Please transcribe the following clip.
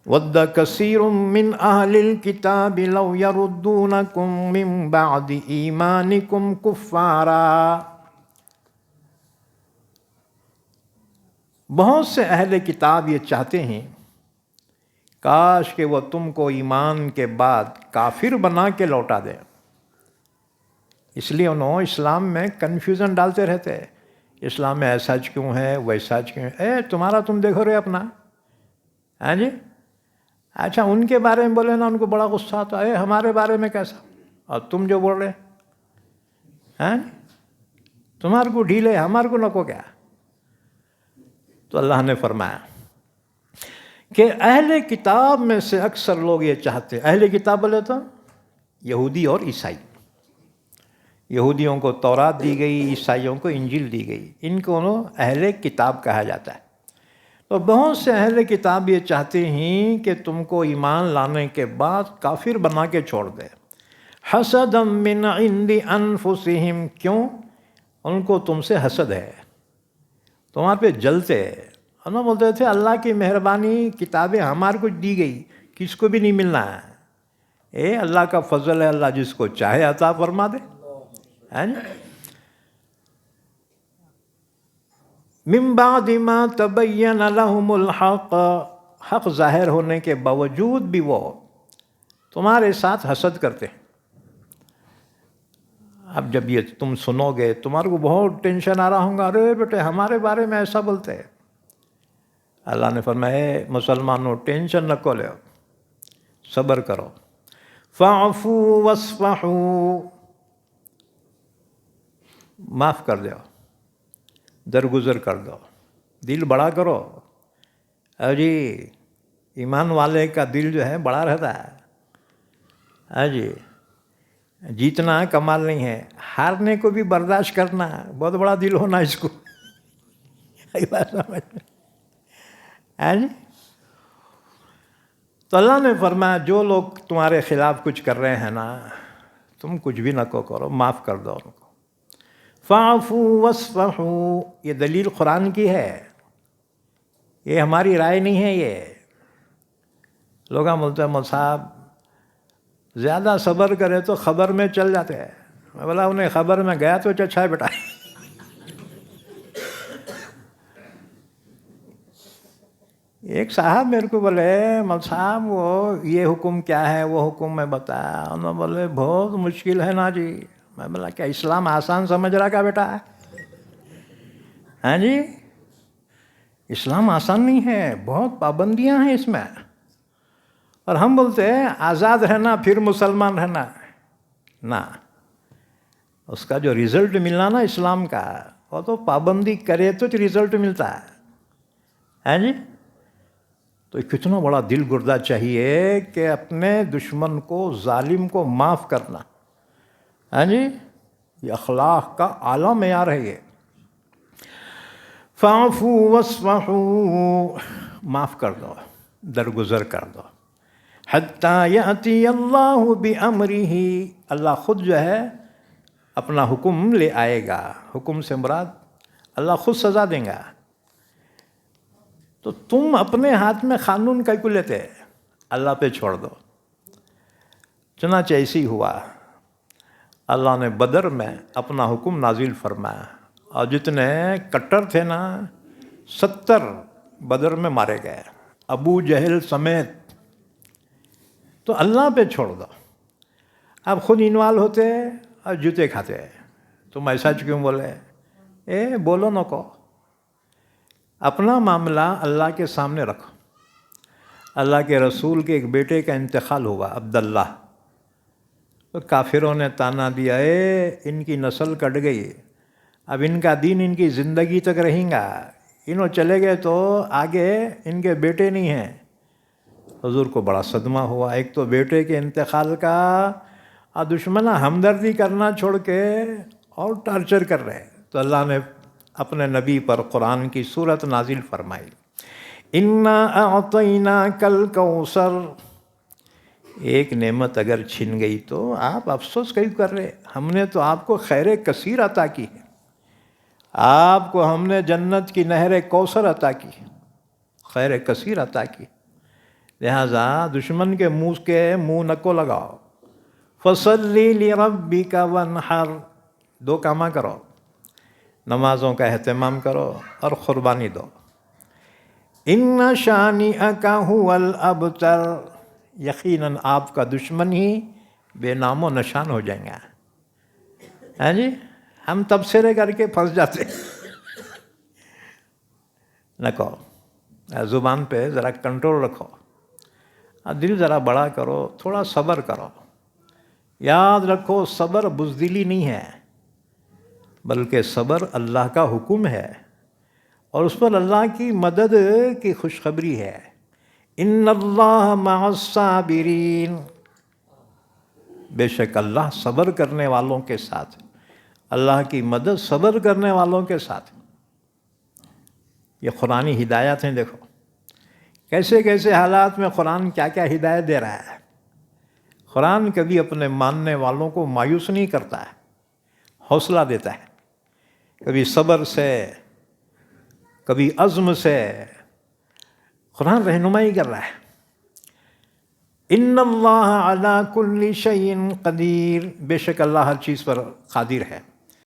وَدَّ كَثِيرٌ مِّنْ أَهْلِ الْكِتَابِ لَوْ يَرُدُّونَكُم مِّن بَعْدِ إِيمَانِكُمْ كُفَّارًا۔ بہت سے اہل کتاب یہ چاہتے ہیں کاش کہ وہ تم کو ایمان کے بعد کافر بنا کے لوٹا دے۔ اس لیے انہوں اسلام میں کنفیوژن ڈالتے رہتے ہیں، اسلام میں ایسا کیوں ہے ویسا کیوں ہے، تمہارا تم دیکھو رہے اپنا، ہاں جی، اچھا ان کے بارے میں بولے نا ان کو بڑا غصہ آتا ہے، ہمارے بارے میں کیسا، اور تم جو بول رہے ہیں تمہارے کو ڈھیلے ہمارے کو نکو کیا۔ تو اللہ نے فرمایا کہ اہل کتاب میں سے اکثر لوگ یہ چاہتے، اہل کتاب بولے تو یہودی اور عیسائی، یہودیوں کو تورات دی گئی، عیسائیوں کو انجیل دی گئی، ان کو اہل کتاب کہا جاتا ہے۔ تو بہت سے اہل کتاب یہ چاہتے ہیں کہ تم کو ایمان لانے کے بعد کافر بنا کے چھوڑ دے۔ حسدا من عند انفسہم، کیوں؟ ان کو تم سے حسد ہے، تمہارے پہ جلتے ہیں۔ انہوں بولتے تھے اللہ کی مہربانی کتابیں ہمارے کو دی گئی، کس کو بھی نہیں ملنا ہے، اللہ کا فضل ہے، اللہ جس کو چاہے عطا فرما دے۔ من بعد ما تبین لهم الحق، حق ظاہر ہونے کے باوجود بھی وہ تمہارے ساتھ حسد کرتے ہیں۔ اب جب یہ تم سنو گے تمہارے کو بہت ٹینشن آ رہا ہوگا، ارے بیٹے ہمارے بارے میں ایسا بولتے ہیں۔ اللہ نے فرمایا اے مسلمانوں ٹینشن نہ لو، صبر کرو، فاعفوا واصفحوا، معاف کر دو، درگزر کر دو، دل بڑا کرو۔ جی ایمان والے کا دل جو ہے بڑا رہتا ہے، جی جیتنا کمال نہیں ہے، ہارنے کو بھی برداشت کرنا بہت بڑا دل ہونا اس کو، جی۔ تو اللہ نے فرمایا جو لوگ تمہارے خلاف کچھ کر رہے ہیں نا، تم کچھ بھی نہ کرو، معاف کر دو ان کو۔ فاعفوا واصفحوا، یہ دلیل قرآن کی ہے، یہ ہماری رائے نہیں ہے۔ یہ لوگ بولتے ہیں مول صاحب زیادہ صبر کرے تو خبر میں چل جاتے ہیں۔ میں بولا انہیں خبر میں گیا تو اچھا ہے بیٹا۔ ایک صاحب میرے کو بولے مول صاحب وہ یہ حکم کیا ہے، وہ حکم میں بتایا، انہوں نے بولے بہت مشکل ہے نا جی۔ میں بولا کیا اسلام آسان سمجھ رہا کیا بیٹا ہے؟ ہاں جی، اسلام آسان نہیں ہے، بہت پابندیاں ہیں اس میں۔ اور ہم بولتے ہیں آزاد رہنا پھر مسلمان رہنا، نہ، اس کا جو رزلٹ ملنا نا اسلام کا، وہ تو پابندی کرے تو رزلٹ ملتا ہے، ہاں جی۔ تو کتنا بڑا دل گردہ چاہیے کہ اپنے دشمن کو، ظالم کو معاف کرنا، ہاں جی، یہ اخلاق کا اعلیٰ معیار ہے یہ۔ فاعفوا واصفحوا، معاف کر دو، درگزر کر دو۔ حتی یأتی اللہ بامرہ، اللہ خود جو ہے اپنا حکم لے آئے گا، حکم سے مراد اللہ خود سزا دیں گا۔ تو تم اپنے ہاتھ میں قانون کیوں لیتے، اللہ پہ چھوڑ دو۔ چنانچہ ایسی ہوا، اللہ نے بدر میں اپنا حکم نازل فرمایا، اور جتنے کٹر تھے نا 70 بدر میں مارے گئے، ابو جہل سمیت۔ تو اللہ پہ چھوڑ دو، آپ خود انوالو ہوتے اور جوتے کھاتے، تم ایسا کیوں بولے، بولو نہ کو، اپنا معاملہ اللہ کے سامنے رکھو۔ اللہ کے رسول کے ایک بیٹے کا انتقال ہوا، عبداللہ، تو کافروں نے تانا دیا ان کی نسل کٹ گئی، اب ان کا دین ان کی زندگی تک رہیں گا، انہوں چلے گئے تو آگے ان کے بیٹے نہیں ہیں۔ حضور کو بڑا صدمہ ہوا، ایک تو بیٹے کے انتقال کا، اور دشمن ہمدردی کرنا چھوڑ کے اور ٹارچر کر رہے۔ تو اللہ نے اپنے نبی پر قرآن کی سورت نازل فرمائی، اِنَّا أَعْطَيْنَاكَ الْكَوْثَرَ، ایک نعمت اگر چھن گئی تو آپ افسوس کیوں کر رہے، ہم نے تو آپ کو خیر کثیر عطا کی ہے، آپ کو ہم نے جنت کی نہر کوثر عطا کی، خیر کثیر عطا کی، لہٰذا دشمن کے منہ نکو لگاؤ. فصلی لربک وانحر، دو کاماں کرو، نمازوں کا اہتمام کرو اور قربانی دو. ان شانئک ھو الابتر، یقیناً آپ کا دشمن ہی بے نام و نشان ہو جائیں گا. ہاں جی، ہم تبصرے کر کے پھنس جاتے ہیں. نہ کہو، زبان پہ ذرا کنٹرول رکھو، دل ذرا بڑا کرو، تھوڑا صبر کرو. یاد رکھو صبر بزدلی نہیں ہے، بلکہ صبر اللہ کا حکم ہے اور اس پر اللہ کی مدد کی خوشخبری ہے. ان اللہ مع الصابرین، بے شک اللہ صبر کرنے والوں کے ساتھ، اللہ کی مدد صبر کرنے والوں کے ساتھ. یہ قرآنی ہدایات ہیں. دیکھو کیسے کیسے حالات میں قرآن کیا کیا ہدایت دے رہا ہے. قرآن کبھی اپنے ماننے والوں کو مایوس نہیں کرتا ہے، حوصلہ دیتا ہے. کبھی صبر سے، کبھی عزم سے قرآن رہنمائی کر رہا ہے. ان اللہ علی کل شیء قدیر، بے شک اللہ ہر چیز پر قادر ہے.